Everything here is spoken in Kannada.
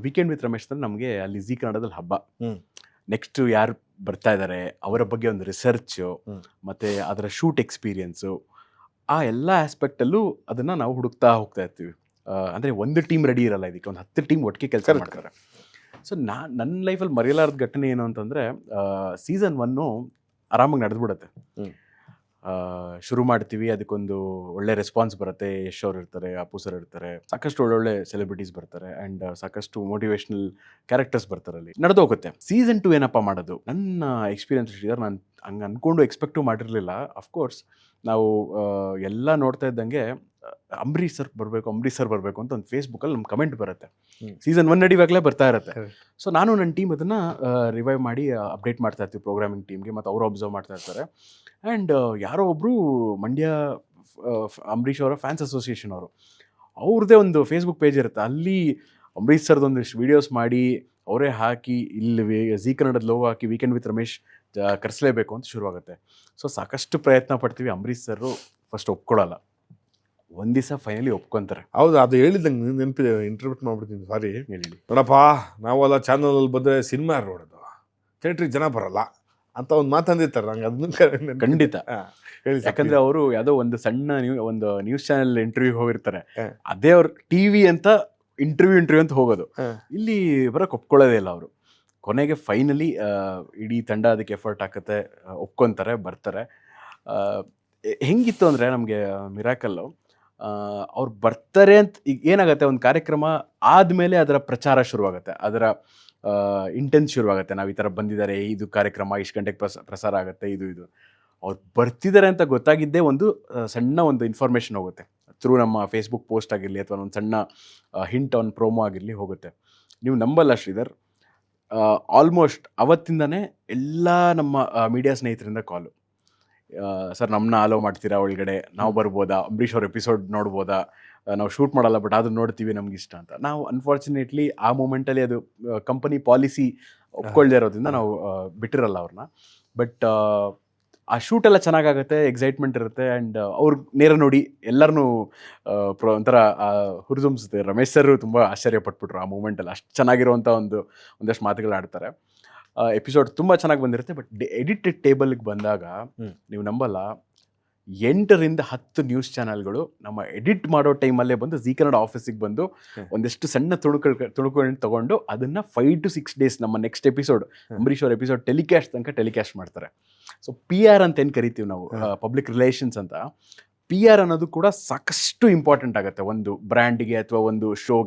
ವೀಕೆಂಡ್ ವಿತ್ ರಮೇಶ್ ಅಂದ್ರೆ ನಮಗೆ ಅಲ್ಲಿ ಜೀ ಕನ್ನಡದಲ್ಲಿ ಹಬ್ಬ. ಹ್ಮ್. ನೆಕ್ಸ್ಟ್ ಯಾರು ಬರ್ತಾ ಇದ್ದಾರೆ ಅವರ ಬಗ್ಗೆ ಒಂದು ರಿಸರ್ಚು ಹ್ಮ್. ಮತ್ತು ಅದರ ಶೂಟ್ ಎಕ್ಸ್ಪೀರಿಯನ್ಸು, ಆ ಎಲ್ಲ ಆಸ್ಪೆಕ್ಟಲ್ಲೂ ಅದನ್ನು ನಾವು ಹುಡುಕ್ತಾ ಹೋಗ್ತಾ ಇರ್ತೀವಿ. ಅಂದರೆ ಒಂದು ಟೀಮ್ ರೆಡಿ ಇರಲ್ಲ, ಇದಕ್ಕೆ ಒಂದು 10 ಟೀಮ್ ಒಟ್ಟಿಗೆ ಕೆಲಸ Correct. ಮಾಡ್ತಾರೆ. ಸೊ ನನ್ನ ಲೈಫಲ್ಲಿ ಮರೆಯಲಾರದ ಘಟನೆ ಏನು ಅಂತಂದರೆ, ಸೀಸನ್ 1 ಆರಾಮಾಗಿ ನಡೆದ್ಬಿಡುತ್ತೆ. ಹ್ಮ್. ಶುರು ಮಾಡ್ತೀವಿ, ಅದಕ್ಕೊಂದು ಒಳ್ಳೆ ರೆಸ್ಪಾನ್ಸ್ ಬರುತ್ತೆ. ಯಶ್ ಅವ್ರು ಇರ್ತಾರೆ, ಅಪ್ಪು ಸರ್ ಇರ್ತಾರೆ, ಸಾಕಷ್ಟು ಒಳ್ಳೊಳ್ಳೆ ಸೆಲೆಬ್ರಿಟೀಸ್ ಬರ್ತಾರೆ ಆ್ಯಂಡ್ ಸಾಕಷ್ಟು ಮೋಟಿವೇಶ್ನಲ್ ಕ್ಯಾರೆಕ್ಟರ್ಸ್ ಬರ್ತಾರೆ. ಅಲ್ಲಿ ನಡೆದು ಹೋಗುತ್ತೆ. ಸೀಸನ್ 2 ಏನಪ್ಪ ಮಾಡೋದು? ನನ್ನ ಎಕ್ಸ್ಪೀರಿಯನ್ಸ್ ಇದ್ದಾರೆ, ನಾನು ಹಂಗೆ ಅಂದ್ಕೊಂಡು ಎಕ್ಸ್ಪೆಕ್ಟು ಮಾಡಿರಲಿಲ್ಲ. ಅಫ್ಕೋರ್ಸ್ ನಾವು ಎಲ್ಲ ನೋಡ್ತಾ ಇದ್ದಂಗೆ ಅಂಬರೀಷ್ ಸರ್ ಬರಬೇಕು ಅಂತ ಒಂದು ಫೇಸ್ಬುಕ್ಕಲ್ಲಿ ನಮ್ಮ ಕಮೆಂಟ್ ಬರುತ್ತೆ. ಸೀಸನ್ 1 ನಡಿವಾಗಲೇ ಬರ್ತಾ ಇರುತ್ತೆ. ಸೊ ನಾನು ನನ್ನ ಟೀಮ್ ಅದನ್ನು ರಿವೈವ್ ಮಾಡಿ ಅಪ್ಡೇಟ್ ಮಾಡ್ತಾ ಇರ್ತೀವಿ ಪ್ರೋಗ್ರಾಮಿಂಗ್ ಟೀಮ್ಗೆ, ಮತ್ತು ಅವರು ಅಬ್ಸರ್ವ್ ಮಾಡ್ತಾ ಇರ್ತಾರೆ. ಆ್ಯಂಡ್ ಯಾರೋ ಒಬ್ಬರು ಮಂಡ್ಯ ಅಂಬರೀಷ್ ಅವರ ಫ್ಯಾನ್ಸ್ ಅಸೋಸಿಯೇಷನ್ ಅವ್ರದ್ದೇ ಒಂದು ಫೇಸ್ಬುಕ್ ಪೇಜ್ ಇರುತ್ತೆ. ಅಲ್ಲಿ ಅಂಬರೀಷ್ ಸರ್ದೊಂದಿಷ್ಟು ವೀಡಿಯೋಸ್ ಮಾಡಿ ಅವರೇ ಹಾಕಿ, ಇಲ್ಲಿ ಜೀ ಕನ್ನಡದ ಲೋಗೋ ಹಾಕಿ ವೀಕೆಂಡ್ ವಿತ್ ರಮೇಶ್ ಕರೆಸಲೇಬೇಕು ಅಂತ ಶುರುವಾಗುತ್ತೆ. ಸೊ ಸಾಕಷ್ಟು ಪ್ರಯತ್ನ ಪಡ್ತೀವಿ. ಅಂಬರೀಷ್ ಸರ್ ಫಸ್ಟ್ ಒಪ್ಕೊಳ್ಳಲ್ಲ. ಒಂದು ದಿವಸ ಫೈನಲಿ ಒಪ್ಕೊತಾರೆ. ಹೌದು, ಅದು ಹೇಳಿದಂಗೆ ನೆನಪಿದೆ, ಇಂಟರ್ವ್ಯೂಟ್ ಮಾಡ್ಬಿಡ್ತೀನಿ. ಸಾರಿ ಹೇಳಿ. ನೋಡಪ್ಪ, ನಾವೆಲ್ಲ ಚಾನಲಲ್ಲಿ ಬಂದರೆ ಸಿನಿಮಾ ನೋಡೋದು, ಥಿಯೇಟ್ರಿಗೆ ಜನ ಬರಲ್ಲ ಅಂತ ಒಂದು ಮಾತಂದಿರ್ತಾರೆ. ನಂಗೆ ಅದನ್ನು ಖಂಡಿತ ಹೇಳಿ. ಯಾಕಂದ್ರೆ ಅವರು ಯಾವುದೋ ಒಂದು ಸಣ್ಣ ಒಂದು ನ್ಯೂಸ್ ಚಾನೆಲ್ ಇಂಟರ್ವ್ಯೂ ಹೋಗಿರ್ತಾರೆ, ಅದೇ ಅವ್ರು ಟಿವಿ ಅಂತ ಇಂಟರ್ವ್ಯೂ ಅಂತ ಹೋಗೋದು. ಇಲ್ಲಿ ಬರೋಕೆ ಒಪ್ಕೊಳ್ಳೋದೇ ಇಲ್ಲ ಅವರು. ಕೊನೆಗೆ ಫೈನಲಿ ಇಡೀ ತಂಡ ಅದಕ್ಕೆ ಎಫರ್ಟ್ ಹಾಕುತ್ತೆ, ಒಪ್ಕೊತಾರೆ, ಬರ್ತಾರೆ. ಹೆಂಗಿತ್ತು ಅಂದರೆ ನಮಗೆ ಮಿರಾಕಲ್ಲು, ಅವ್ರು ಬರ್ತಾರೆ ಅಂತ ಈಗ ಏನಾಗುತ್ತೆ, ಒಂದು ಕಾರ್ಯಕ್ರಮ ಆದಮೇಲೆ ಅದರ ಪ್ರಚಾರ ಶುರುವಾಗುತ್ತೆ, ಅದರ ಇಂಟೆನ್ಸ್ ಶುರುವಾಗುತ್ತೆ. ನಾವು ಈ ಥರ ಬಂದಿದ್ದಾರೆ, ಇದು ಕಾರ್ಯಕ್ರಮ ಇಷ್ಟು ಗಂಟೆಗೆ ಪ್ರಸಾರ ಆಗುತ್ತೆ, ಇದು ಅವ್ರು ಬರ್ತಿದ್ದಾರೆ ಅಂತ ಗೊತ್ತಾಗಿದ್ದೇ ಒಂದು ಸಣ್ಣ ಒಂದು ಇನ್ಫಾರ್ಮೇಷನ್ ಹೋಗುತ್ತೆ ಥ್ರೂ ನಮ್ಮ ಫೇಸ್ಬುಕ್ ಪೋಸ್ಟ್ ಆಗಿರಲಿ ಅಥವಾ ಒಂದು ಸಣ್ಣ ಹಿಂಟ್ ಆನ್ ಪ್ರೋಮೋ ಆಗಿರಲಿ ಹೋಗುತ್ತೆ. ನೀವು ನಂಬಲ್ಲ ಶ್ರೀಧರ್, ಆಲ್ಮೋಸ್ಟ್ ಅವತ್ತಿಂದನೇ ಎಲ್ಲ ನಮ್ಮ ಮೀಡಿಯಾ ಸ್ನೇಹಿತರಿಂದ ಕಾಲು, ಸರ್ ನಮ್ಮನ್ನ ಅಲೋ ಮಾಡ್ತೀರಾ ಒಳಗಡೆ, ನಾವು ಬರ್ಬೋದಾ, ಅಂಬರೀಷ್ ಅವ್ರ ಎಪಿಸೋಡ್ ನೋಡ್ಬೋದಾ, ನಾವು ಶೂಟ್ ಮಾಡಲ್ಲ ಬಟ್ ಅದು ನೋಡ್ತೀವಿ, ನಮ್ಗೆ ಇಷ್ಟ ಅಂತ. ನಾವು ಅನ್ಫಾರ್ಚುನೇಟ್ಲಿ ಆ ಮೂಮೆಂಟಲ್ಲಿ ಅದು ಕಂಪನಿ ಪಾಲಿಸಿ ಒಪ್ಕೊಳ್ದೇ ಇರೋದ್ರಿಂದ ನಾವು ಬಿಟ್ಟಿರಲ್ಲ ಅವ್ರನ್ನ. ಬಟ್ ಆ ಶೂಟೆಲ್ಲ ಚೆನ್ನಾಗಾಗುತ್ತೆ, ಎಕ್ಸೈಟ್ಮೆಂಟ್ ಇರುತ್ತೆ. ಆ್ಯಂಡ್ ಅವ್ರು ನೇರ ನೋಡಿ ಎಲ್ಲರನ್ನೂ ಒಂಥರ ಹುರಿದುಂಬಿಸುತ್ತೆ. ರಮೇಶ್ ಸರ್ ತುಂಬ ಆಶ್ಚರ್ಯಪಟ್ಬಿಟ್ರು ಆ ಮೂಮೆಂಟಲ್ಲಿ, ಅಷ್ಟು ಚೆನ್ನಾಗಿರುವಂಥ ಒಂದಷ್ಟು ಮಾತುಗಳು ಆಡ್ತಾರೆ. ಎಪಿಸೋಡ್ ತುಂಬ ಚೆನ್ನಾಗಿ ಬಂದಿರುತ್ತೆ. ಬಟ್ ಎಡಿಟೆಡ್ ಟೇಬಲ್ಗೆ ಬಂದಾಗ ನೀವು ನಂಬಲ್ಲ, 8ರಿಂದ 10 ನ್ಯೂಸ್ ಚಾನಲ್ಗಳು ನಮ್ಮ ಎಡಿಟ್ ಮಾಡೋ ಟೈಮಲ್ಲೇ ಬಂದು ಜೀ ಕನ್ನಡ ಆಫೀಸಿಗೆ ಬಂದು ಒಂದಷ್ಟು ಸಣ್ಣ ತುಣುಕುಗಳನ್ನ ತೊಗೊಂಡು ಅದನ್ನು 5 to 6 days ನಮ್ಮ ನೆಕ್ಸ್ಟ್ ಎಪಿಸೋಡ್, ಅಂಬರೀಷ್ ಅವ್ರ ಎಪಿಸೋಡ್ ಟೆಲಿಕಾಸ್ಟ್ ಮಾಡ್ತಾರೆ. ಸೊ PR ಅಂತ ಏನು ಕರಿತೀವಿ ನಾವು, ಪಬ್ಲಿಕ್ ರಿಲೇಷನ್ಸ್ ಅಂತ. PR ಅನ್ನೋದು ಕೂಡ ಸಾಕಷ್ಟು ಇಂಪಾರ್ಟೆಂಟ್ ಆಗುತ್ತೆ ಒಂದು ಬ್ರ್ಯಾಂಡ್ಗೆ ಅಥವಾ ಒಂದು ಶೋಗೆ.